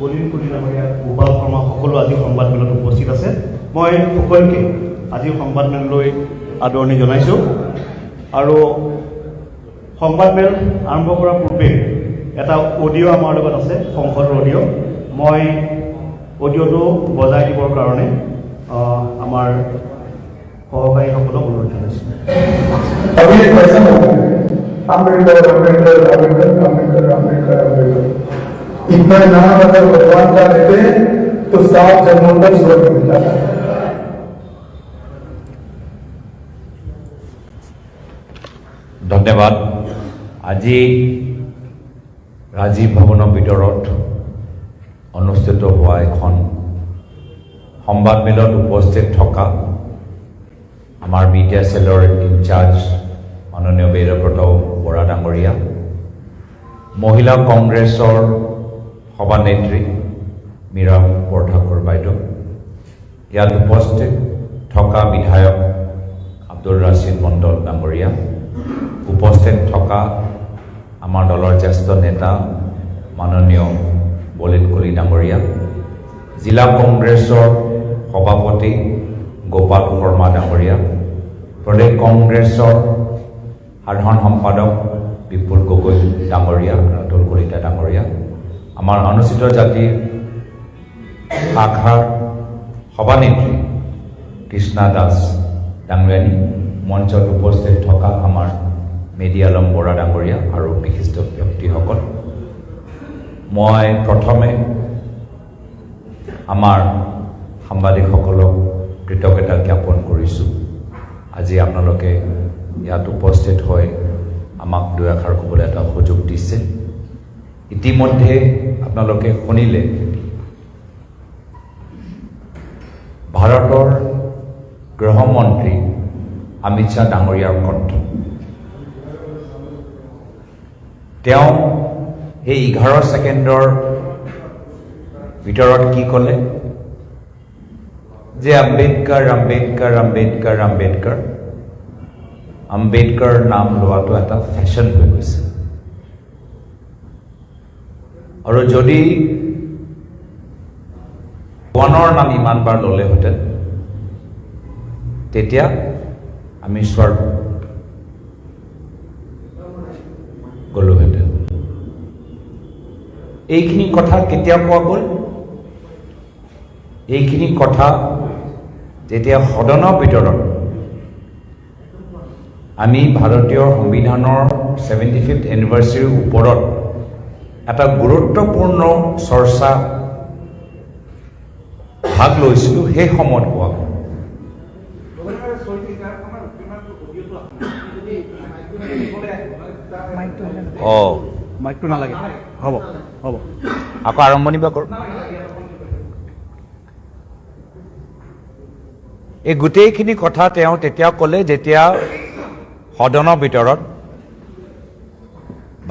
বলিন কুলি ডাঙৰীয়া, গোপাল শৰ্মা সকলো আজি সংবাদমেলত উপস্থিত আছে। মই সকলোকে আজি সংবাদমেললৈ আদৰণি জনাইছোঁ। আৰু সংবাদমেল আৰম্ভ কৰাৰ পূৰ্বে এটা অডিঅ' আমাৰ লগত আছে, সংসদৰ অডিঅ'। মই অডিঅ'টো বজাই দিবৰ কাৰণে আমাৰ সহকাৰীসকলক অনুৰোধ জনাইছোঁ। इतना नाम अगर भगवान का लेते तो 7 जन्मों तक स्वर्ग मिलता है। धन्यवाद। আজি ৰাজীৱ ভৱনৰ ভিতৰত অনুষ্ঠিত হোৱা এখন সংবাদমেলত উপস্থিত থকা আমাৰ মিডিয়া সেলৰ ইনচাৰ্জ মাননীয় বীৰব্ৰত বৰা ডাঙৰীয়া, মহিলা কংগ্ৰেছৰ সভানেত্ৰী মীৰা বৰঠাকুৰ বাইদেউ, ইয়াত উপস্থিত থকা বিধায়ক আব্দুল ৰাছিদ মণ্ডল ডাঙৰীয়া, উপস্থিত থকা আমাৰ দলৰ জ্যেষ্ঠ নেতা মাননীয় বলিন কুলি ডাঙৰীয়া, জিলা কংগ্ৰেছৰ সভাপতি গোপাল শৰ্মা ডাঙৰীয়া, প্ৰদেশ কংগ্ৰেছৰ সাধাৰণ সম্পাদক বিপুল গগৈ ডাঙৰীয়া, ৰাতুল কলিতা ডাঙৰীয়া, আমাৰ অনুসূচিত জাতিৰ শাখাৰ সভানেত্ৰী কৃষ্ণা দাস ডাঙৰীয়ানী, মঞ্চত উপস্থিত থকা আমাৰ মেডিয়ালম বৰা ডাঙৰীয়া আৰু বিশিষ্ট ব্যক্তিসকল, মই প্ৰথমে আমাৰ সাংবাদিকসকলক কৃতজ্ঞতা জ্ঞাপন কৰিছোঁ। আজি আপোনালোকে ইয়াত উপস্থিত হৈ আমাক দুই এষাৰ ক'বলৈ এটা সুযোগ দিছে। ইতিমধ্যে আপোনালোকে শুনিলে ভাৰতৰ গৃহমন্ত্ৰী অমিত শ্বাহ ডাঙৰীয়াৰ কণ্ঠ। তেওঁ এই 11 ছেকেণ্ডৰ ভিতৰত কি ক'লে যে আম্বেদকাৰ আম্বেদকাৰ আম্বেদকাৰ আম্বেদকাৰ আম্বেদকাৰ নাম লোৱাটো এটা ফেশ্বন হৈ গৈছে। আৰু যদি ভগৱানৰ নাম ইমানবাৰ ল'লেহেঁতেন তেতিয়া আমি স্বৰ্গ গ'লোহেঁতেন। এইখিনি কথা কেতিয়া কোৱা গ'ল? এইখিনি কথা যেতিয়া সদনৰ ভিতৰত আমি ভাৰতীয় সংবিধানৰ 75th এনিভাৰ্চাৰীৰ ওপৰত এটা গুৰুত্বপূৰ্ণ চৰ্চা ভাগ লৈছিলোঁ, সেই সময়ত কোৱা গ'ল। মাইকটো নালাগে, হ'ব হ'ব, আকৌ আৰম্ভণি বা কৰোঁ। এই গোটেইখিনি কথা তেওঁ তেতিয়া ক'লে যেতিয়া সদনৰ ভিতৰত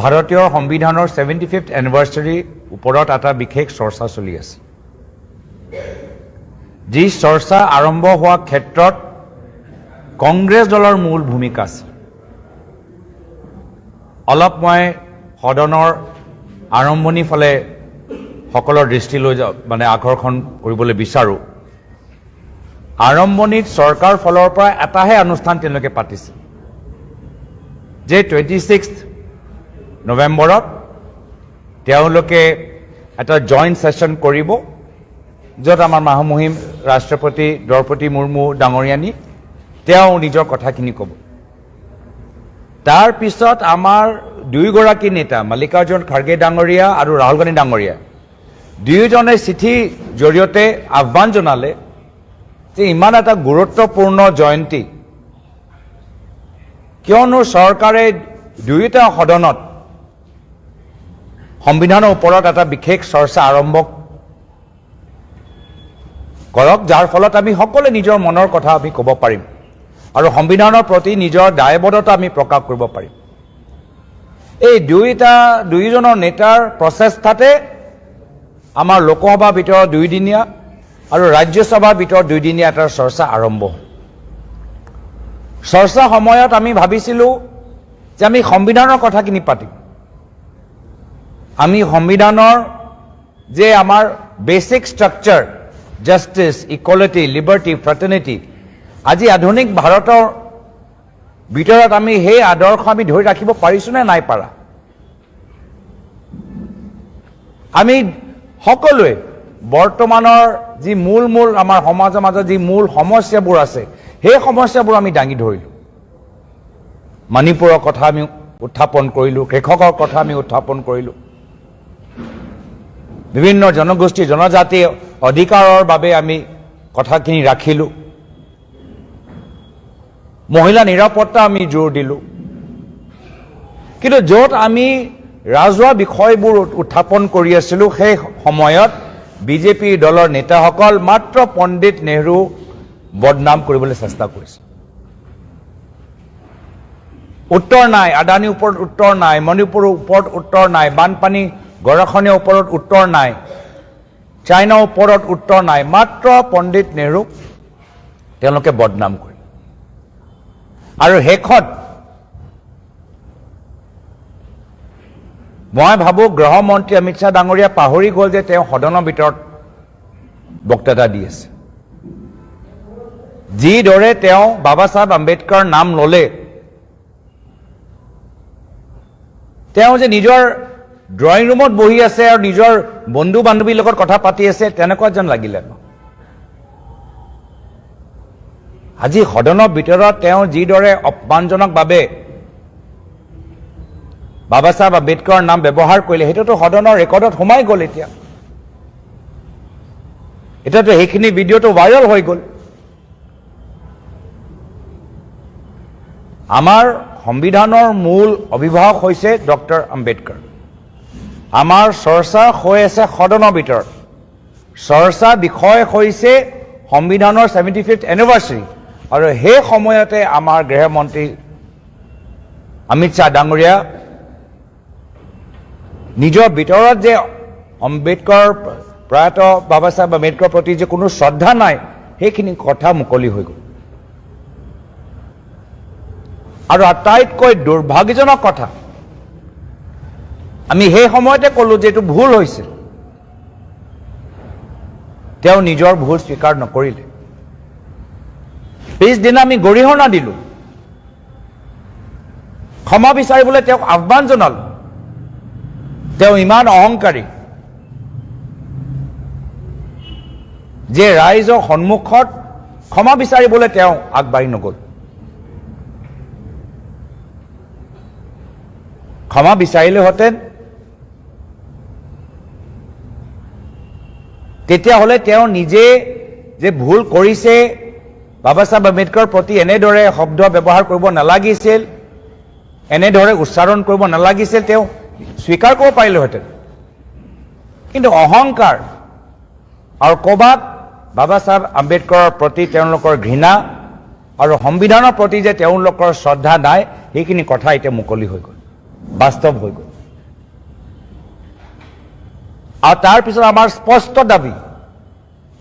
ভাৰতীয় সংবিধানৰ 75th এনিভাৰ্চাৰীৰ ওপৰত এটা বিশেষ চৰ্চা চলি আছে। যি চৰ্চা আৰম্ভ হোৱা ক্ষেত্ৰত কংগ্ৰেছ দলৰ মূল ভূমিকা আছে। অলপ মই সদনৰ আৰম্ভণিৰ ফালে সকলৰ দৃষ্টিলৈ আকৰ্ষণ কৰিবলৈ বিচাৰোঁ। আৰম্ভণিত চৰকাৰ ফালৰ পৰা এটাহে অনুষ্ঠান তেওঁলোকে পাতিছে যে 26 নৱেম্বৰত তেওঁলোকে এটা জইণ্ট ছেছন কৰিব, য'ত আমাৰ মহামহিম ৰাষ্ট্ৰপতি দ্ৰৌপদী মুৰ্মু ডাঙৰীয়ানী তেওঁ নিজৰ কথাখিনি ক'ব। তাৰপিছত আমাৰ দুয়োগৰাকী নেতা মল্লিকাৰ্জুন খাৰ্গে ডাঙৰীয়া আৰু ৰাহুল গান্ধী ডাঙৰীয়া দুয়োজনে চিঠিৰ জৰিয়তে আহ্বান জনালে যে ইমান এটা গুৰুত্বপূৰ্ণ জয়ন্তী, কিয়নো চৰকাৰে দুয়োটা সদনত সংবিধানৰ ওপৰত এটা বিশেষ চৰ্চা আৰম্ভ কৰক, যাৰ ফলত আমি সকলোৱে নিজৰ মনৰ কথা আমি ক'ব পাৰিম আৰু সংবিধানৰ প্ৰতি নিজৰ দায়বদ্ধতা আমি প্ৰকাশ কৰিব পাৰিম। এই দুয়োজনৰ নেতাৰ প্ৰচেষ্টাতে আমাৰ লোকসভাৰ ভিতৰত 2 দিনীয়া আৰু ৰাজ্যসভাৰ ভিতৰত 2 দিনীয়া এটা চৰ্চা আৰম্ভ। চৰ্চা সময়ত আমি ভাবিছিলোঁ যে আমি সংবিধানৰ কথাখিনি পাতিম, আমি সংবিধানৰ যে আমাৰ basic structure justice equality liberty fraternity আজি আধুনিক ভাৰতৰ ভিতৰত আমি সেই আদৰ্শ আমি ধৰি ৰাখিব পাৰিছোঁ নে নাই পাৰা আমি সকলোৱে বৰ্তমানৰ যি মূল আমাৰ সমাজৰ মাজত যি মূল সমস্যাবোৰ আছে সেই সমস্যাবোৰ আমি দাঙি ধৰিলোঁ মণিপুৰৰ কথা আমি উত্থাপন কৰিলোঁ কৃষকৰ কথা আমি উত্থাপন কৰিলোঁ বিভিন্ন জনগোষ্ঠী জনজাতি অধিকাৰৰ বাবে আমি কথাখিনি ৰাখিলোঁ মহিলা নিৰাপত্তা আমি জোৰ দিলোঁ কিন্তু য'ত আমি ৰাজহুৱা বিষয়বোৰ উত্থাপন কৰি আছিলোঁ সেই সময়ত বিজেপি দলৰ নেতাসকল মাত্ৰ পণ্ডিত নেহৰু বদনাম কৰিবলৈ চেষ্টা কৰিছে উত্তৰ নাই আদানীৰ ওপৰত উত্তৰ নাই মণিপুৰৰ ওপৰত উত্তৰ নাই বানপানী গৰাখহনীয়াৰ ওপৰত উত্তৰ নাই চাইনাৰ ওপৰত উত্তৰ নাই মাত্ৰ পণ্ডিত নেহৰুক তেওঁলোকে বদনাম কৰে আৰু শেষত মই ভাবোঁ গৃহমন্ত্ৰী অমিত শ্বাহ ডাঙৰীয়া পাহৰি গ'ল যে তেওঁ সদনৰ ভিতৰত বক্তৃতা দি আছে যিদৰে তেওঁ বাবা চাহেব আম্বেদকাৰ নাম ল'লে তেওঁ যে নিজৰ ড্ৰয়িং ৰুমত বহি আছে আৰু নিজৰ বন্ধু বান্ধৱীৰ লগত কথা পাতি আছে তেনেকুৱা যেন লাগিলে আজি সদনৰ ভিতৰত তেওঁ যিদৰে অপমানজনকভাৱে বাবা চাহেব আম্বেদকাৰৰ নাম ব্যৱহাৰ কৰিলে সেইটোতো সদনৰ ৰেকৰ্ডত সোমাই গ'ল এতিয়াতো সেইখিনি ভিডিঅ'টো ভাইৰেল হৈ গ'ল আমাৰ সংবিধানৰ মূল অভিভাৱক হৈছে ডক্টৰ আম্বেদকাৰ আমাৰ চৰ্চা হৈ আছে সদনৰ ভিতৰত চৰ্চা বিষয় হৈছে সংবিধানৰ 75th এনিভাৰ্চাৰী আৰু সেই সময়তে আমাৰ গৃহমন্ত্ৰী অমিত শ্বাহ ডাঙৰীয়া নিজৰ ভিতৰত যে আম্বেদকাৰ প্ৰয়াত বাবা চাহেব আম্বেদকাৰৰ প্ৰতি যে কোনো শ্ৰদ্ধা নাই সেইখিনি কথা মুকলি হৈ গ'ল আৰু আটাইতকৈ দুৰ্ভাগ্যজনক কথা আমি সেই সময়তে ক'লো যে এইটো ভুল হৈছিল তেওঁ নিজৰ ভুল স্বীকাৰ নকৰিলে পিছদিনা আমি গৰিহণা দিলোঁ ক্ষমা বিচাৰিবলৈ তেওঁক আহ্বান জনালোঁ তেওঁ ইমান অহংকাৰী যে ৰাইজৰ সন্মুখত ক্ষমা বিচাৰিবলৈ তেওঁ আগবাঢ়ি নগ'ল ক্ষমা বিচাৰিলেহেঁতেন তেতিয়াহ'লে তেওঁ নিজে যে ভুল কৰিছে বাবা চাহেব আম্বেদকাৰৰ প্ৰতি এনেদৰে শব্দ ব্যৱহাৰ কৰিব নালাগিছিল এনেদৰে উচ্চাৰণ কৰিব নালাগিছিল তেওঁ স্বীকাৰ কৰিব পাৰিলেহেঁতেন কিন্তু অহংকাৰ আৰু ক'ৰবাত বাবা চাহেব আম্বেদকাৰৰ প্ৰতি তেওঁলোকৰ ঘৃণা আৰু সংবিধানৰ প্ৰতি যে তেওঁলোকৰ শ্ৰদ্ধা নাই সেইখিনি কথা এতিয়া মুকলি হৈ গ'ল বাস্তৱ হৈ গ'ল আৰু তাৰপিছত আমাৰ স্পষ্ট দাবী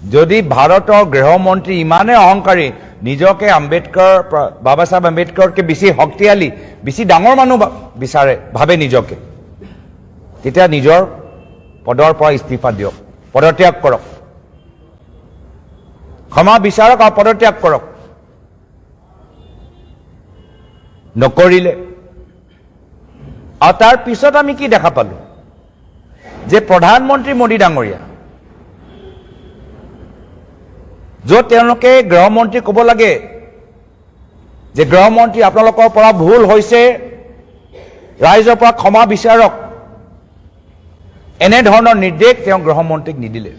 যদি ভাৰতৰ গৃহমন্ত্ৰী ইমানে অহংকাৰী নিজকে আম্বেদকাৰ বাবা চাহেব আম্বেদকাৰতকৈ বেছি শক্তিশালী বেছি ডাঙৰ মানুহ বিচাৰে ভাবে নিজকে তেতিয়া নিজৰ পদৰ পৰা ইস্তিফা দিয়ক পদত্যাগ কৰক ক্ষমা বিচাৰক আৰু পদত্যাগ কৰক নকৰিলে আৰু তাৰ পিছত আমি কি দেখা পালো যে প্ৰধানমন্ত্ৰী মোদী ডাঙৰীয়া য'ত তেওঁলোকে গৃহমন্ত্ৰী ক'ব লাগে যে গৃহমন্ত্ৰী আপোনালোকৰ পৰা ভুল হৈছে ৰাইজৰ পৰা ক্ষমা বিচাৰক এনেধৰণৰ নিৰ্দেশ তেওঁ গৃহমন্ত্ৰীক নিদিলে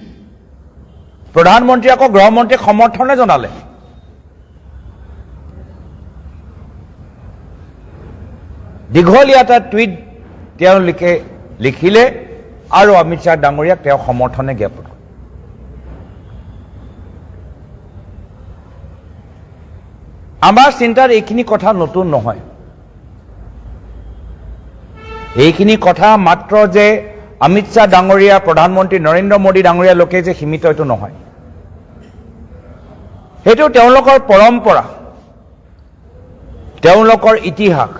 প্ৰধানমন্ত্ৰী আকৌ গৃহমন্ত্ৰীক সমৰ্থনে জনালে দীঘলীয়া এটা টুইট তেওঁলোকে লিখিলে আৰু অমিত শ্বাহ ডাঙৰীয়াক তেওঁ সমৰ্থনে জ্ঞাপন কৰে আমাৰ চিন্তাৰ এইখিনি কথা নতুন নহয় এইখিনি কথা মাত্ৰ যে অমিত শ্বাহ ডাঙৰীয়া প্ৰধানমন্ত্ৰী নৰেন্দ্ৰ মোদী ডাঙৰীয়ালৈকে যে সীমিত এইটো নহয় সেইটো তেওঁলোকৰ পৰম্পৰা তেওঁলোকৰ ইতিহাস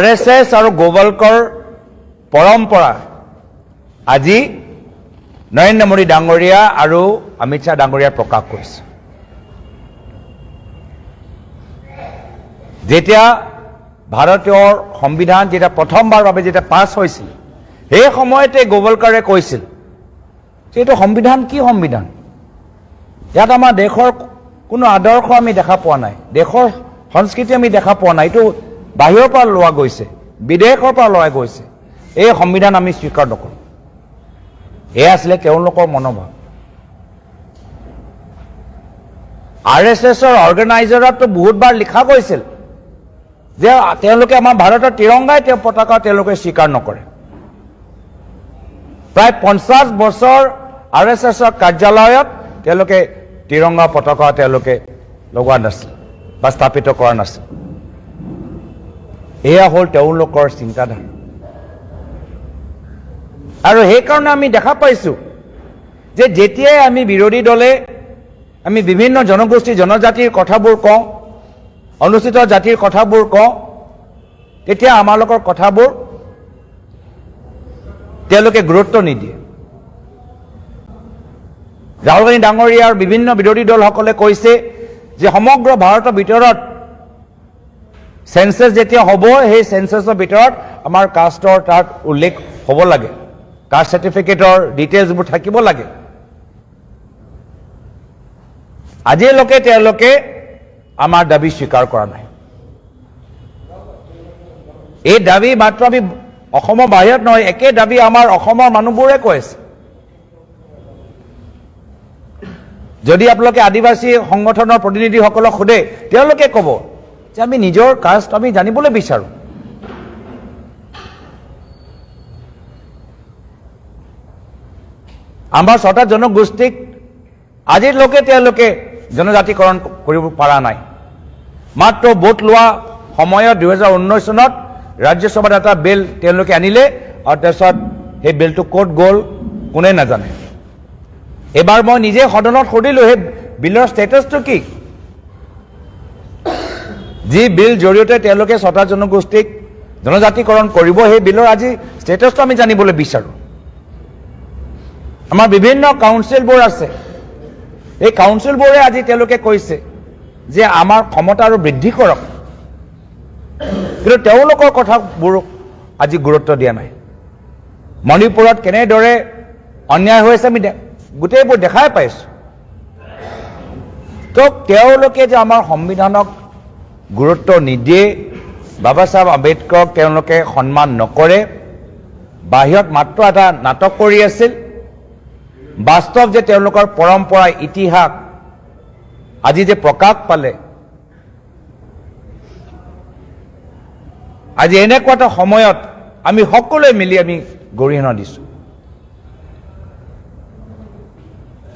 RSS আৰু গোৱালকৰ পৰম্পৰা আজি নৰেন্দ্ৰ মোদী ডাঙৰীয়া আৰু অমিত শ্বাহ ডাঙৰীয়াই প্ৰকাশ কৰিছে। যেতিয়া ভাৰতীয় সংবিধান যেতিয়া প্ৰথমবাৰৰ বাবে যেতিয়া পাছ হৈছিল, সেই সময়তে গোৱালকাৰে কৈছিল যে এইটো সংবিধান কি সংবিধান, ইয়াত আমাৰ দেশৰ কোনো আদৰ্শ আমি দেখা পোৱা নাই, দেশৰ সংস্কৃতি আমি দেখা পোৱা নাই, এইটো বাহিৰৰ পৰা লোৱা গৈছে, বিদেশৰ পৰা লোৱা গৈছে, এই সংবিধান আমি স্বীকাৰ নকৰোঁ। এয়া আছিলে তেওঁলোকৰ মনোভাৱ। RSSৰ অৰ্গেনাইজাৰতো বহুতবাৰ লিখা গৈছিল যে তেওঁলোকে আমাৰ ভাৰতৰ তিৰংগাই পতাকা তেওঁলোকে স্বীকাৰ নকৰে। প্ৰায় 50 বছৰ RSSৰ কাৰ্যালয়ত তেওঁলোকে তিৰংগা পতাকা তেওঁলোকে লগোৱা নাছিল বা স্থাপিত কৰা নাছিল। এয়া হ'ল তেওঁলোকৰ চিন্তাধাৰা। আৰু সেইকাৰণে আমি দেখা পাইছোঁ যে যেতিয়াই আমি বিৰোধী দলে আমি বিভিন্ন জনগোষ্ঠী জনজাতিৰ কথাবোৰ কওঁ, অনুসূচিত জাতিৰ কথাবোৰ কওঁ, তেতিয়া আমালোকৰ কথাবোৰ তেওঁলোকে গুৰুত্ব নিদিয়ে। ৰাহুল গান্ধী ডাঙৰীয়াৰ বিভিন্ন বিৰোধী দলসকলে কৈছে যে সমগ্ৰ ভাৰতৰ ভিতৰত সেন্সাছ যেতিয়া হ'ব, সেই সেন্সাছৰ ভিতৰত আমাৰ কাষ্টৰ তাত উল্লেখ হ'ব লাগে, কাষ্ট চাৰ্টিফিকেটৰ ডিটেইলছবোৰ থাকিব লাগে। আজিলৈকে তেওঁলোকে আমাৰ দাবী স্বীকাৰ কৰা নাই। এই দাবী মাত্ৰ আমি অসমৰ বাহিৰত নহয়, একে দাবী আমাৰ অসমৰ মানুহবোৰে কৈ আছে। যদি আপোনালোকে আদিবাসী সংগঠনৰ প্ৰতিনিধিসকলক সোধে, তেওঁলোকে ক'ব যে আমি নিজৰ কাষ্ট আমি জানিবলৈ বিচাৰোঁ। আমাৰ 6টা জনগোষ্ঠীক আজিলৈকে তেওঁলোকে জনজাতিকৰণ কৰিব পৰা নাই। মাত্ৰ ভোট লোৱা সময়ত 2019 চনত ৰাজ্যসভাত এটা বিল তেওঁলোকে আনিলে আৰু তাৰপিছত সেই বিলটো ক'ত গ'ল কোনে নাজানে। এবাৰ মই নিজে সদনত সুধিলোঁ সেই বিলৰ ষ্টেটাছটো কি, যি বিল জৰিয়তে তেওঁলোকে 6টা জনগোষ্ঠীক জনজাতিকৰণ কৰিব, সেই বিলৰ আজি ষ্টেটাছটো আমি জানিবলৈ বিচাৰোঁ। আমাৰ বিভিন্ন কাউন্সিলবোৰ আছে, এই কাউন্সিলবোৰে আজি তেওঁলোকে কৈছে যে আমাৰ ক্ষমতা আৰু বৃদ্ধি কৰক, কিন্তু তেওঁলোকৰ কথাবোৰ আজি গুৰুত্ব দিয়া নাই। মণিপুৰত কেনেদৰে অন্যায় হৈ আছে আমি গোটেইবোৰ দেখাই পাইছোঁ। তো তেওঁলোকে যে আমাৰ সংবিধানক গুৰুত্ব নিদিয়ে, বাবা চাহেব আম্বেদকাৰক তেওঁলোকে সন্মান নকৰে, বাহিৰত মাত্ৰ এটা নাটক কৰি আছিল, বাস্তৱ যে তেওঁলোকৰ পৰম্পৰা ইতিহাস আজি যে প্ৰকাশ পালে, আজি এনেকুৱা এটা সময়ত আমি সকলোৱে মিলি আমি গৰিহণা দিছোঁ।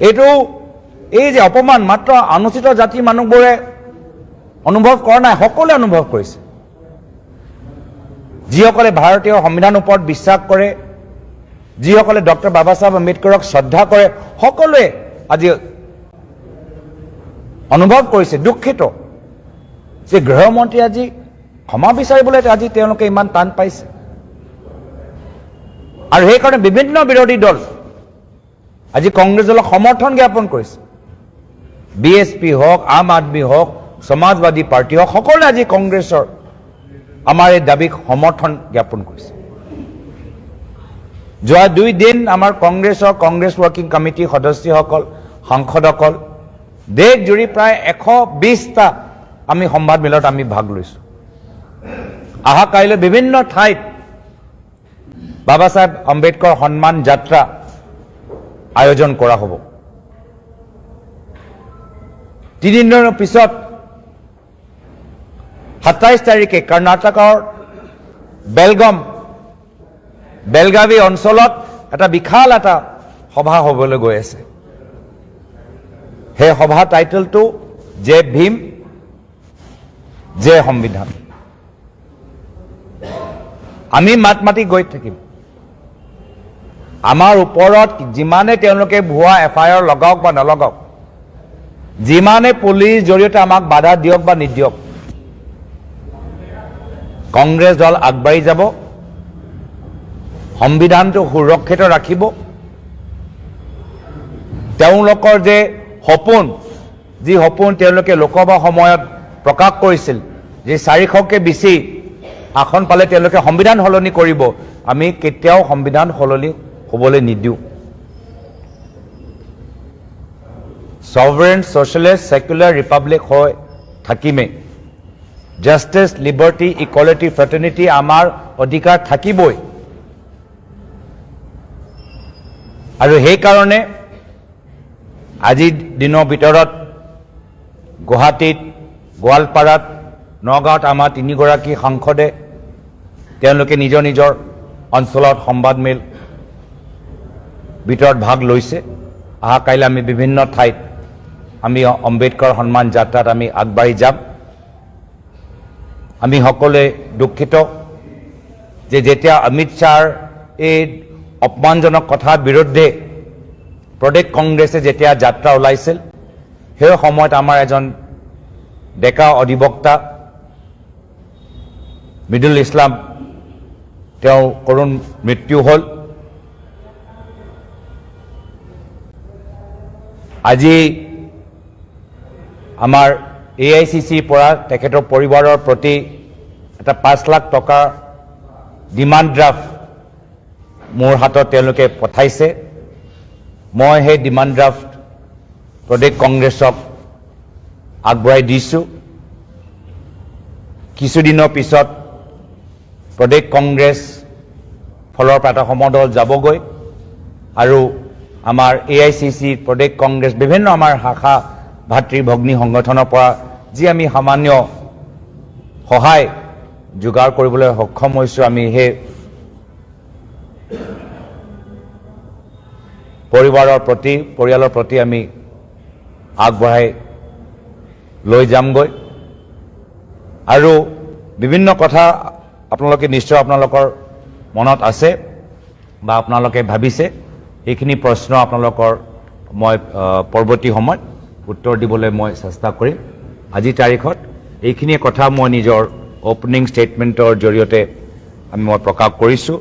এইটো এই যে অপমান মাত্ৰ অনুচিত জাতিৰ মানুহবোৰে অনুভৱ কৰা নাই, সকলোৱে অনুভৱ কৰিছে। যিসকলে ভাৰতীয় সংবিধানৰ ওপৰত বিশ্বাস কৰে, যিসকলে ডক্টৰ বাবা চাহেব আম্বেদকাৰক শ্ৰদ্ধা কৰে, সকলোৱে আজি অনুভৱ কৰিছে, দুখিত যে গৃহমন্ত্ৰী আজি ক্ষমা বিচাৰিবলৈ আজি তেওঁলোকে ইমান টান পাইছে। আৰু সেইকাৰণে বিভিন্ন বিৰোধী দল আজি কংগ্ৰেছ দলক সমৰ্থন জ্ঞাপন কৰিছে। BSP হওক, আম আদমি হওক, সমাজবাদী পাৰ্টি হওক, সকলোৱে আজি কংগ্ৰেছৰ আমাৰ এই দাবীক সমৰ্থন জ্ঞাপন কৰিছে। যোৱা 2 দিন আমাৰ কংগ্ৰেছ ৱৰ্কিং কমিটিৰ সদস্যসকল, সাংসদসকল দেশজুৰি প্ৰায় 120টা আমি সংবাদ মেলত আমি ভাগ লৈছোঁ। অহা কাইলৈ বিভিন্ন ঠাইত বাবা চাহেব আম্বেদকাৰ সন্মান যাত্ৰা আয়োজন কৰা হ'ব। 3 দিনৰ পিছত 27 তাৰিখে কৰ্ণাটকৰ বেলগাভি অঞ্চলত এটা বিশাল এটা সভা হ'বলৈ গৈ আছে। সেই সভা টাইটেলটো জয় ভীম জয় সংবিধান। আমি মাত মাতি গৈ থাকিম। আমাৰ ওপৰত যিমানে তেওঁলোকে ভুৱা FIR লগাওক বা নলগাওক, যিমানে পুলিচ জৰিয়তে আমাক বাধা দিয়ক বা নিদিয়ক, কংগ্ৰেছ দল আগবাঢ়ি যাব সংবিধানটো সুৰক্ষিত ৰাখিব তেওঁলোকৰ যে সপোন যি সপোন তেওঁলোকে লোকসভা সময়ত প্ৰকাশ কৰিছিল যে 400কে বেছি আসন পালে তেওঁলোকে সংবিধান সলনি কৰিব আমি কেতিয়াও সংবিধান সলনি হ'বলৈ নিদিওঁ সভৰেন সোশ্যালিষ্ট সেকুলাৰ ৰিপাব্লিক হৈ থাকিমে জাস্টিস লিবাৰ্টি ইকুৱেলিটি ফ্ৰেটাৰ্নিটি আমাৰ অধিকাৰ থাকিবই আৰু সেইকাৰণে আজিৰ দিনৰ ভিতৰত গুৱাহাটীত গোৱালপাৰাত নগাঁৱত আমাৰ 3গৰাকী সাংসদে তেওঁলোকে নিজৰ নিজৰ অঞ্চলত সংবাদমেল ভিতৰত ভাগ লৈছে অহা কাইলৈ আমি বিভিন্ন ঠাইত আমি অম্বেদকৰ সন্মান যাত্ৰাত আমি আগবাঢ়ি যাম আমি সকলোৱে দুঃখিত যে যেতিয়া অমিত শ্বাহৰ এই অপমানজনক কথাৰ বিৰুদ্ধে প্ৰদেশ কংগ্ৰেছে যেতিয়া যাত্ৰা ওলাইছিল সেই সময়ত আমাৰ এজন ডেকা অধিবক্তা মিডুল ইছলাম তেওঁ কৰুণ মৃত্যু হ'ল আজি আমাৰ AICCৰ পৰা তেখেতৰ পৰিবাৰৰ প্ৰতি এটা 5 লাখ টকা ডিমাণ্ড ড্ৰাফ্ট মোৰ হাতত তেওঁলোকে পঠাইছে মই সেই ডিমাণ্ড ড্ৰাফ্ট প্ৰদেশ কংগ্ৰেছক আগবঢ়াই দিছোঁ কিছুদিনৰ পিছত প্ৰদেশ কংগ্ৰেছ ফলৰ পৰা এটা সমদল যাবগৈ আৰু আমাৰ AICC প্ৰদেশ কংগ্ৰেছ বিভিন্ন আমাৰ শাখা ভাতৃ ভগ্নী সংগঠনৰ পৰা যি আমি সামান্য সহায় যোগাৰ কৰিবলৈ সক্ষম হৈছোঁ আমি সেই পৰিয়ালৰ প্ৰতি আমি আগবঢ়াই লৈ যামগৈ আৰু বিভিন্ন কথা আপোনালোকে নিশ্চয় আপোনালোকৰ মনত আছে বা আপোনালোকে ভাবিছে এইখিনি প্ৰশ্ন আপোনালোকৰ মই পৰৱৰ্তী সময়ত উত্তৰ দিবলৈ মই চেষ্টা কৰিম আজিৰ তাৰিখত এইখিনি কথা মই নিজৰ ওপেনিং ষ্টেটমেণ্টৰ জৰিয়তে মই প্ৰকাশ কৰিছোঁ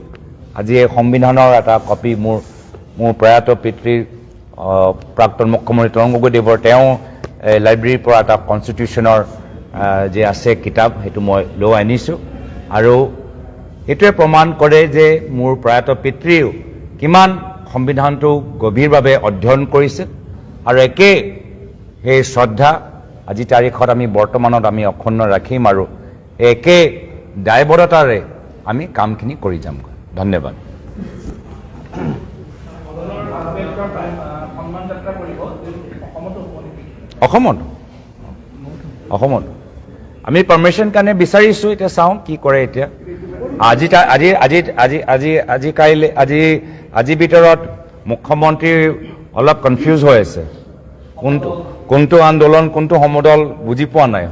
আজি এই সংবিধানৰ এটা কপি মোৰ প্ৰয়াত পিতৃৰ প্ৰাক্তন মুখ্যমন্ত্ৰী তৰুণ গগৈদেৱৰ তেওঁ লাইব্ৰেৰীৰ পৰা এটা কনষ্টিটিউশ্যনৰ যে আছে কিতাপ সেইটো মই লৈ আনিছোঁ আৰু এইটোৱে প্ৰমাণ কৰে যে মোৰ প্ৰয়াত পিতৃও কিমান সংবিধানটো গভীৰভাৱে অধ্যয়ন কৰিছিল আৰু একে সেই শ্ৰদ্ধা আজি তাৰিখত আমি বৰ্তমানত আমি অক্ষুণ্ণ ৰাখিম আৰু একে দায়বদ্ধতাৰে আমি কামখিনি কৰি যাম ধন্যবাদ অসমত আমি পাৰ্মিশ্যন কাৰণে বিচাৰিছোঁ এতিয়া চাওঁ কি কৰে এতিয়া আজিৰ ভিতৰত মুখ্যমন্ত্ৰী অলপ কনফিউজ হৈ আছে কোনটো আন্দোলন কোনটো সমদল বুজি পোৱা নাই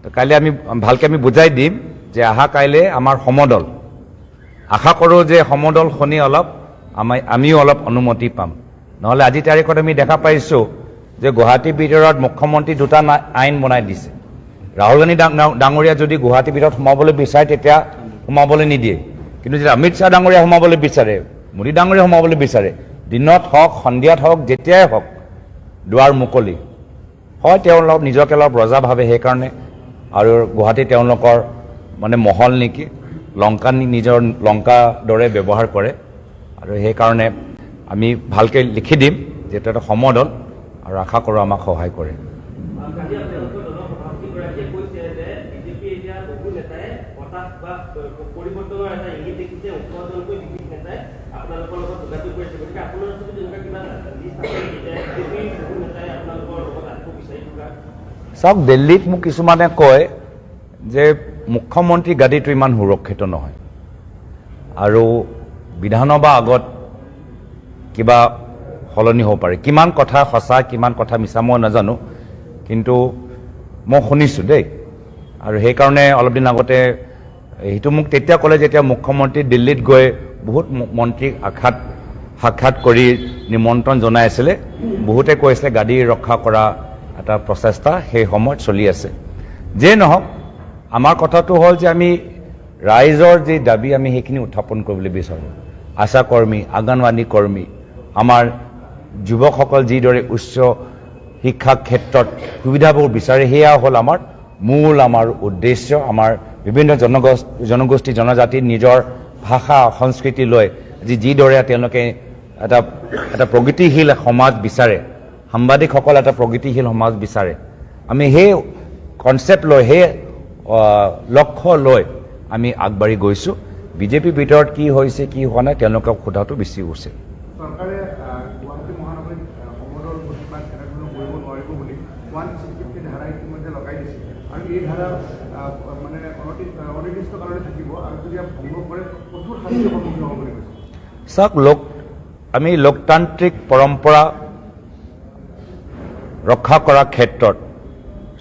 তো কাইলৈ আমি ভালকৈ আমি বুজাই দিম যে অহা কাইলৈ আমাৰ সমদল আশা কৰোঁ যে সমদল শুনি অলপ আমিও অলপ অনুমতি পাম নহ'লে আজি তাৰিখত আমি দেখা পাইছোঁ যে গুৱাহাটীৰ ভিতৰত মুখ্যমন্ত্ৰী দুটা আইন বনাই দিছে ৰাহুল গান্ধী ডাঙৰীয়া যদি গুৱাহাটীৰ ভিতৰত সোমাবলৈ বিচাৰে তেতিয়া সোমাবলৈ নিদিয়ে কিন্তু যদি অমিত শ্বাহ ডাঙৰীয়া সোমাবলৈ বিচাৰে মোদী ডাঙৰীয়া সোমাবলৈ বিচাৰে দিনত হওক সন্ধিয়াত হওক যেতিয়াই হওক দুৱাৰ মুকলি হয় তেওঁলোক নিজকে অলপ ৰজা ভাবে সেইকাৰণে আৰু গুৱাহাটী তেওঁলোকৰ মানে মহল নেকি নিজৰ লংকা দৰে ব্যৱহাৰ কৰে আৰু সেইকাৰণে আমি ভালকৈ লিখি দিম যে এটা সমদল আৰু আশা কৰোঁ আমাক সহায় কৰে চাওক দিল্লীত মোক কিছুমানে কয় যে মুখ্যমন্ত্ৰী গাদীটো ইমান সুৰক্ষিত নহয় আৰু বিধানসভা আগত কিবা সলনি হ'ব পাৰে কিমান কথা সঁচা কিমান কথা মিছা মই নাজানো কিন্তু মই শুনিছোঁ দেই আৰু সেইকাৰণে অলপ দিন আগতে সেইটো মোক তেতিয়া ক'লে যেতিয়া মুখ্যমন্ত্ৰী দিল্লীত গৈ বহুত মন্ত্ৰীক সাক্ষাৎ কৰি নিমন্ত্ৰণ জনাই আছিলে বহুতে কৈছিলে গাদী ৰক্ষা কৰা এটা প্ৰচেষ্টা সেই সময়ত চলি আছে যে নহওক আমাৰ কথাটো হ'ল যে আমি ৰাইজৰ যি দাবী আমি সেইখিনি উত্থাপন কৰিবলৈ বিচাৰোঁ আশা কৰ্মী, অংগনৱাড়ী কৰ্মী, আমাৰ যুৱকসকল যিদৰে উচ্চ শিক্ষা ক্ষেত্ৰত সুবিধাবোৰ বিচাৰে, সেয়া হ'ল আমাৰ মূল আমাৰ উদ্দেশ্য। আমাৰ বিভিন্ন জনগোষ্ঠী জনজাতিৰ নিজৰ ভাষা সংস্কৃতি লৈ যিদৰে তেওঁলোকে এটা প্ৰগতিশীল সমাজ বিচাৰে, সাংবাদিকসকল এটা প্ৰগতিশীল সমাজ বিচাৰে, আমি সেই কনচেপ্ট লৈ সেই লক্ষ্য লৈ আমি আগবাঢ়ি গৈছোঁ। বিজেপিৰ ভিতৰত কি হৈছে কি হোৱা নাই তেওঁলোকক সোধাটো বেছি উচিত। চৰকাৰে গুৱাহাটী মহানগৰীত সমদল প্ৰতিবাদ এনেধৰণৰ কৰিব নোৱাৰিব বুলি 160 ধাৰা ইতিমধ্যে লগাই দিছে আৰু এই ধাৰা মানে অনিৰ্দিষ্টকাললৈ থাকিব আৰু যদি ভংগ কৰে কঠোৰ শাস্তিৰ সন্মুখীন হ'ব বুলি কৈছে। চাওক, আমি লোকতান্ত্ৰিক পৰম্পৰা ৰক্ষা কৰাৰ ক্ষেত্ৰত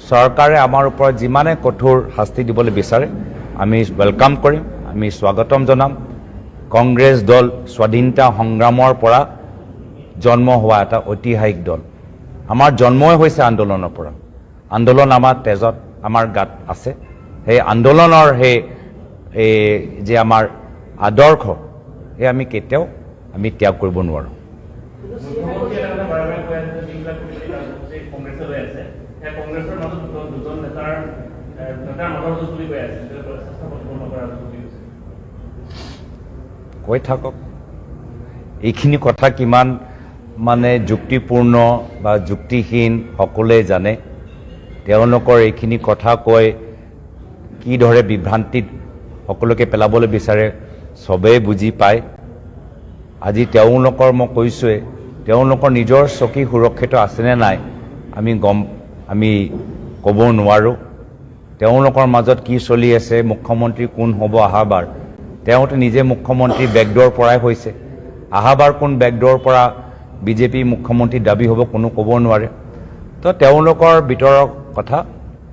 চৰকাৰে আমাৰ ওপৰত যিমানে কঠোৰ শাস্তি দিবলৈ বিচাৰে আমি ৱেলকাম কৰিম, আমি স্বাগতম জনাম। কংগ্ৰেছ দল স্বাধীনতা সংগ্ৰামৰ পৰা জন্ম হোৱা এটা ঐতিহাসিক দল। আমাৰ জন্মই হৈছে আন্দোলনৰ পৰা। আন্দোলন আমাৰ তেজত, আমাৰ গাত আছে। সেই আন্দোলনৰ যে আমাৰ আদৰ্শ সেই আমি কেতিয়াও ত্যাগ কৰিব নোৱাৰোঁ। কৈ থাকক, এইখিনি কথা কিমান মানে যুক্তিপূৰ্ণ বা যুক্তিহীন সকলোৱে জানে। তেওঁলোকৰ এইখিনি কথা কৈ কিদৰে বিভ্ৰান্তিত সকলোকে পেলাবলৈ বিচাৰে চবেই বুজি পায়। আজি তেওঁলোকৰ মই কৈছোঁৱে, তেওঁলোকৰ নিজৰ চকী সুৰক্ষিত আছেনে নাই আমি ক'ব নোৱাৰোঁ। তেওঁলোকৰ মাজত কি চলি আছে, মুখ্যমন্ত্ৰী কোন হ'ব অহাবাৰ, তেওঁতো নিজে মুখ্যমন্ত্ৰী বেকডোৰৰ পৰাই হৈছে। অহাবাৰ কোন বেকডোৰৰ পৰা বিজেপি মুখ্যমন্ত্ৰী দাবী হ'ব কোনো ক'ব নোৱাৰে। তো তেওঁলোকৰ ভিতৰৰ কথা।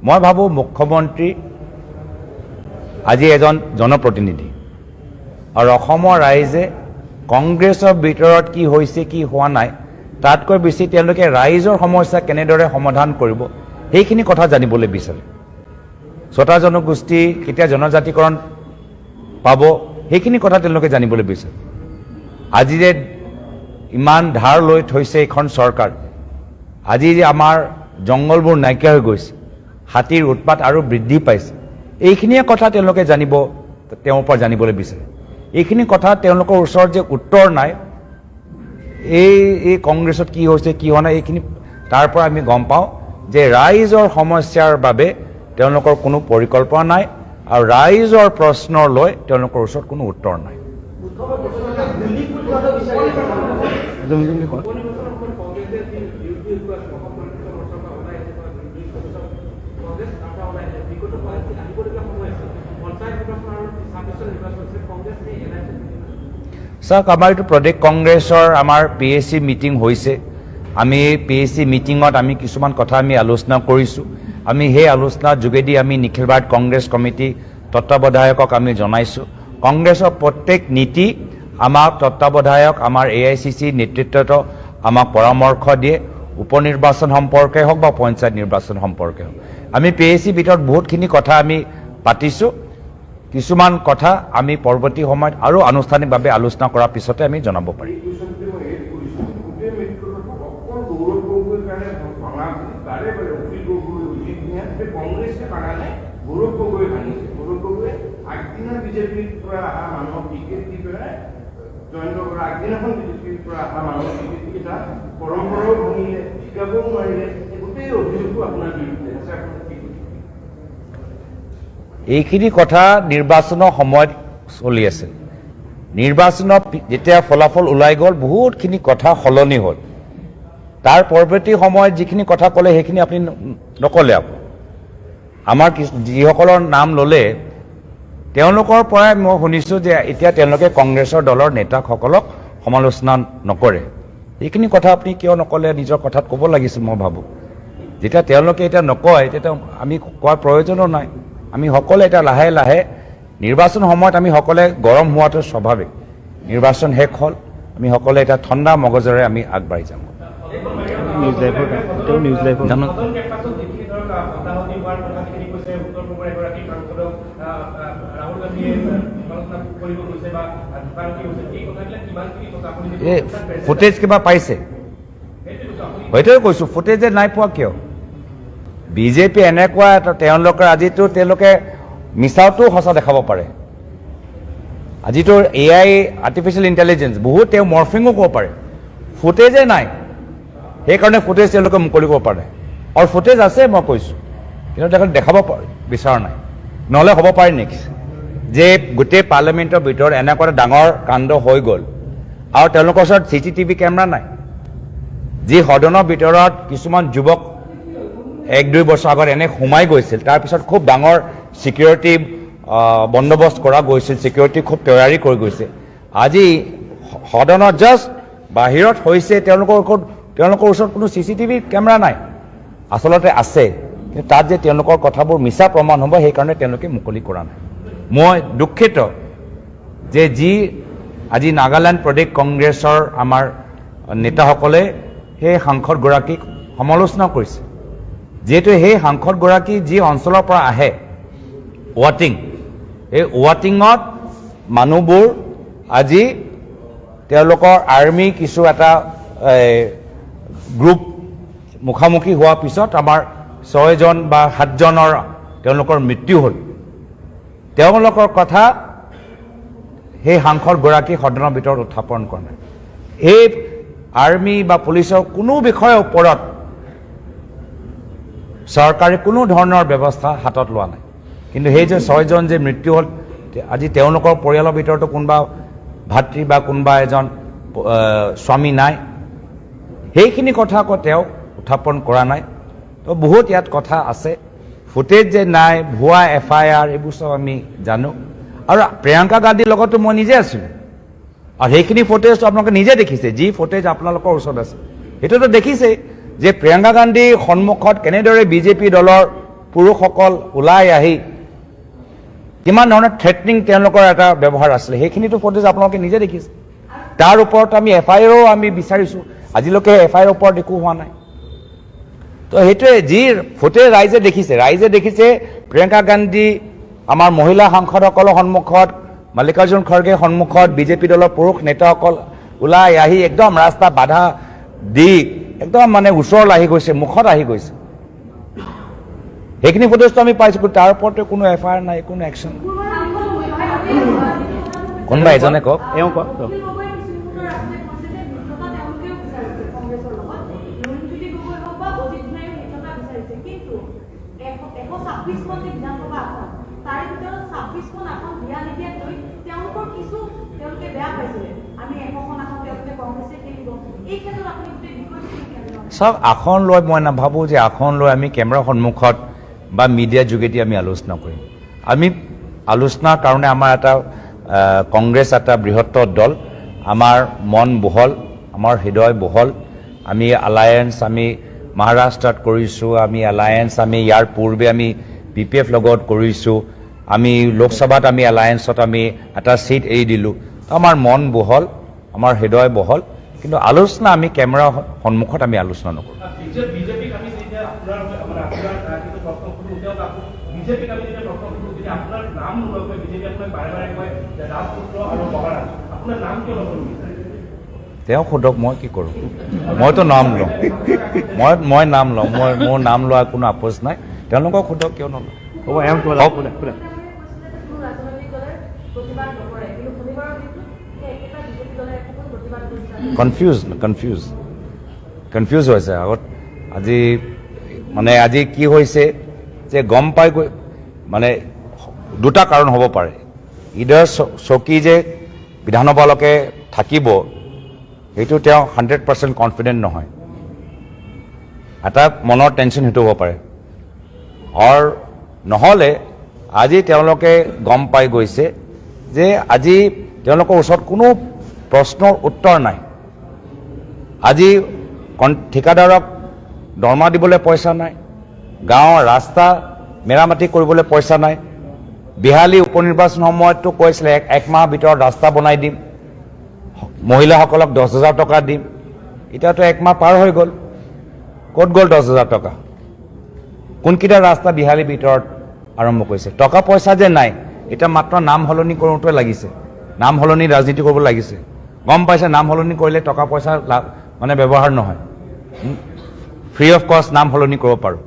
মই ভাবোঁ মুখ্যমন্ত্ৰী আজি এজন জনপ্ৰতিনিধি আৰু অসমৰ ৰাইজে কংগ্ৰেছৰ ভিতৰত কি হৈছে কি হোৱা নাই তাতকৈ বেছি তেওঁলোকে ৰাইজৰ সমস্যা কেনেদৰে সমাধান কৰিব সেইখিনি কথা জানিবলৈ বিচাৰে। ছটা জনগোষ্ঠী কেতিয়া জনজাতিকৰণ পাব সেইখিনি কথা তেওঁলোকে জানিবলৈ বিচাৰে। আজি যে ইমান ধাৰ লৈ থৈছে এইখন চৰকাৰ, আজি যে আমাৰ জংঘলবোৰ নাইকিয়া হৈ গৈছে, হাতীৰ উৎপাত আৰু বৃদ্ধি পাইছে, এইখিনিয়ে কথা তেওঁলোকে তেওঁৰ পৰা জানিবলৈ বিচাৰে। এইখিনি কথা তেওঁলোকৰ ওচৰত যে উত্তৰ নাই, এই কংগ্ৰেছত কি হৈছে কি হোৱা নাই এইখিনি তাৰ পৰা আমি গম পাওঁ যে ৰাইজৰ সমস্যাৰ বাবে তেওঁলোকৰ কোনো পৰিকল্পনা নাই আৰু ৰাইজৰ প্ৰশ্ন লৈ তেওঁলোকৰ ওচৰত কোনো উত্তৰ নাই। চাওক, আমাৰ এইটো প্ৰদেশ কংগ্ৰেছৰ আমাৰ PAC মিটিং হৈছে। আমি PAC মিটিঙত আমি কিছুমান কথা আমি আলোচনা কৰিছোঁ। আমি সেই আলোচনাৰ যোগেদি আমি নিখিল ভাৰত কংগ্ৰেছ কমিটি তত্ত্বাৱধায়কক আমি জনাইছোঁ। কংগ্ৰেছৰ প্ৰত্যেক নীতি আমাক তত্ত্বাৱধায়ক আমাৰ AICC নেতৃত্বত আমাক পৰামৰ্শ দিয়ে, উপনিৰ্বাচন সম্পৰ্কে হওক বা পঞ্চায়ত নিৰ্বাচন সম্পৰ্কে হওক। আমি PAC ভিতৰত বহুতখিনি কথা আমি পাতিছোঁ। কিছুমান কথা আমি পৰৱৰ্তী সময়ত আৰু আনুষ্ঠানিকভাৱে আলোচনা কৰাৰ পিছতে আমি জনাব পাৰিম। এইখিনি কথা নিৰ্বাচনৰ সময়ত চলি আছে। নিৰ্বাচনৰ যেতিয়া ফলাফল ওলাই গ'ল বহুতখিনি কথা সলনি হ'ল। তাৰ পৰৱৰ্তী সময়ত যিখিনি কথা ক'লে সেইখিনি আপুনি নক'লে। আমাৰ যিসকলৰ নাম ল'লে তেওঁলোকৰ পৰাই মই শুনিছোঁ যে এতিয়া তেওঁলোকে কংগ্ৰেছৰ দলৰ নেতাসকলক সমালোচনা নকৰে। এইখিনি কথা আপুনি কিয় নক'লে, নিজৰ কথাত ক'ব লাগিছিল। মই ভাবোঁ যেতিয়া তেওঁলোকে এতিয়া নকয় তেতিয়া আমি কোৱাৰ প্ৰয়োজনো নাই। আমি সকলোৱে এতিয়া লাহে লাহে নিৰ্বাচন সময়ত আমি সকলোৱে গৰম হোৱাটো স্বাভাৱিক। নিৰ্বাচন শেষ হ'ল, আমি সকলোৱে এতিয়া ঠাণ্ডা মগজেৰে আমি আগবাঢ়ি যাম। এই ফুটেজ কিবা পাইছে সেইটোৱে কৈছোঁ ফুটেজে নাই পোৱা কিয় বিজেপি এনেকুৱা এটা তেওঁলোকৰ আজিতো তেওঁলোকে মিছাওতো সঁচা দেখাব পাৰে আজিতো AI আৰ্টিফিচিয়েল ইণ্টেলিজেঞ্চ বহুত তেওঁ মৰ্ফিঙো ক'ব পাৰে ফুটেজে নাই সেইকাৰণে ফুটেজ তেওঁলোকে মুকলি কৰিব পাৰে আৰু ফুটেজ আছে মই কৈছোঁ কিন্তু তেওঁলোকে দেখাব বিচৰা নাই নহ'লে হ'ব পাৰে নেকি যে গোটেই পাৰ্লিয়ামেণ্টৰ ভিতৰত এনেকুৱা এটা ডাঙৰ কাণ্ড হৈ গ'ল আৰু তেওঁলোকৰ ওচৰত CCTV কেমেৰা নাই যি সদনৰ ভিতৰত কিছুমান যুৱক 1-2 বছৰ আগত এনে সোমাই গৈছিল তাৰপিছত খুব ডাঙৰ ছিকিউৰিটি বন্দোবস্ত কৰা গৈছিল ছিকিউৰিটি খুব তৈয়াৰী কৰি গৈছে আজি সদনত জাষ্ট বাহিৰত হৈছে তেওঁলোকৰ ওচৰত কোনো CCTV কেমেৰা নাই আচলতে আছে কিন্তু তাত যে তেওঁলোকৰ কথাবোৰ মিছা প্ৰমাণ হ'ব সেইকাৰণে তেওঁলোকে মুকলি কৰা নাই মই দুখিত যে যি আজি নাগালেণ্ড প্ৰদেশ কংগ্ৰেছৰ আমাৰ নেতাসকলে সেই সাংসদগৰাকীক সমালোচনা কৰিছে যিহেতু সেই সাংসদগৰাকী যি অঞ্চলৰ পৰা আহে ৱাটিং এই ৱাটিঙত মানুহবোৰ আজি তেওঁলোকৰ আৰ্মি কিছু এটা গ্ৰুপ মুখামুখি হোৱাৰ পিছত আমাৰ 6 জন বা 7 জনৰ তেওঁলোকৰ মৃত্যু হ'ল তেওঁলোকৰ কথা সেই সাংসদগৰাকী সদনৰ ভিতৰত উত্থাপন কৰা নাই এই আৰ্মি বা পুলিচৰ কোনো বিষয়ৰ ওপৰত চৰকাৰে কোনো ধৰণৰ ব্যৱস্থা হাতত লোৱা নাই কিন্তু সেই যে 6 জন যে মৃত্যু হ'ল আজি তেওঁলোকৰ পৰিয়ালৰ ভিতৰতো কোনোবা ভাতৃ বা কোনোবা এজন স্বামী নাই সেইখিনি কথা আকৌ তেওঁ উত্থাপন কৰা নাই তো বহুত ইয়াত কথা আছে ফুটেজ যে নাই ভুৱা FIR এইবোৰ সব আমি জানো আৰু প্ৰিয়ংকা গান্ধীৰ লগতো মই নিজে আছিলোঁ আৰু সেইখিনি ফুটেজটো আপোনালোকে নিজে দেখিছে যি ফুটেজ আপোনালোকৰ ওচৰত আছে সেইটোতো দেখিছে যে প্ৰিয়ংকা গান্ধীৰ সন্মুখত কেনেদৰে বিজেপি দলৰ পুৰুষসকল ওলাই আহি কিমান ধৰণৰ থ্ৰেটনিং তেওঁলোকৰ এটা ব্যৱহাৰ আছিলে সেইখিনিতো ফুটেজ আপোনালোকে নিজে দেখিছে তাৰ ওপৰত আমি FIRও আমি বিচাৰিছোঁ আজিলৈকে FIR ওপৰত একো হোৱা নাই তো সেইটোৱে যি ফুটেজ ৰাইজে দেখিছে প্ৰিয়ংকা গান্ধী আমাৰ মহিলা সাংসদসকলৰ সন্মুখত মল্লিকাৰ্জুন খৰ্গেৰ সন্মুখত বিজেপি দলৰ পুৰুষ নেতাসকল ওলাই আহি একদম ৰাস্তা বাধা দি একদম মানে ওচৰ আহি গৈছে মুখত আহি গৈছে সেইখিনি ফুটেজটো আমি পাইছোঁ তাৰ ওপৰতো কোনো FIR নাই কোনো একশ্যন কোনোবা এজনে কওক এওঁ কওক সব আসন লৈ মই নাভাবোঁ যে আসন লৈ আমি কেমেৰাৰ সন্মুখত বা মিডিয়াৰ যোগেদি আমি আলোচনা কৰিম আমি আলোচনাৰ কাৰণে আমাৰ এটা কংগ্ৰেছ এটা বৃহত্তৰ দল আমাৰ মন বহল আমাৰ হৃদয় বহল আমি এলায়েন্স আমি মহাৰাষ্ট্ৰত কৰিছোঁ আমি এলায়েন্স আমি ইয়াৰ পূৰ্বে আমি BPF লগত কৰিছোঁ আমি লোকসভাত আমি এলায়েন্সত আমি এটা সিট এৰি দিলোঁ আমাৰ মন বহল আমাৰ হৃদয় বহল কিন্তু আলোচনা আমি কেমেৰা সন্মুখত আমি আলোচনা নকৰোঁ তেওঁ সোধক মই কি কৰোঁ মইতো নাম লওঁ মই নাম লওঁ মোৰ নাম লোৱা কোনো আপোচ নাই তেওঁলোকক সোধক কিয় নলওঁ হ'ব এওঁ কিবা কনফিউজ হৈছে আগত আজি মানে আজি কি হৈছে যে গম পাই গৈ মানে দুটা কাৰণ হ'ব পাৰে ইডাৰ চকী যে বিধানসভালৈকে থাকিব সেইটো তেওঁ 100% কনফিডেণ্ট নহয় এটা মনৰ টেনশ্যন সেইটো হ'ব পাৰে আৰু নহ'লে আজি তেওঁলোকে গম পাই গৈছে যে আজি তেওঁলোকৰ ওচৰত কোনো প্ৰশ্নৰ উত্তৰ নাই আজি ঠিকাদাৰক দৰমহা দিবলৈ পইচা নাই গাঁৱৰ ৰাস্তা মেৰামতি কৰিবলৈ পইচা নাই বিহালী উপনিৰ্বাচন সময়তো কৈছিলে 1 মাহৰ ভিতৰত ৰাস্তা বনাই দিম মহিলাসকলক 10,000 টকা দিম এতিয়াতো 1 মাহ পাৰ হৈ গ'ল ক'ত গ'ল 10,000 টকা কোনকেইটা ৰাস্তা বিহালীৰ ভিতৰত আৰম্ভ কৰিছে টকা পইচা যে নাই এতিয়া মাত্ৰ নাম সলনি কৰোঁতে লাগিছে, নাম সলনি ৰাজনীতি কৰিব লাগিছে। গম পাইছে নাম সলনি কৰিলে টকা পইচা মানে ব্যৱহাৰ নহয়, ফ্ৰী অফ কষ্ট নাম সলনি কৰিব পাৰোঁ।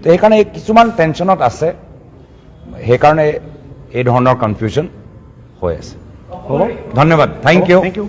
তো সেইকাৰণে কিছুমান টেনশ্যনত আছে, সেইকাৰণে এই ধৰণৰ কনফিউজন হৈ আছে। হ'ব, ধন্যবাদ, থেংক ইউ। Thank U.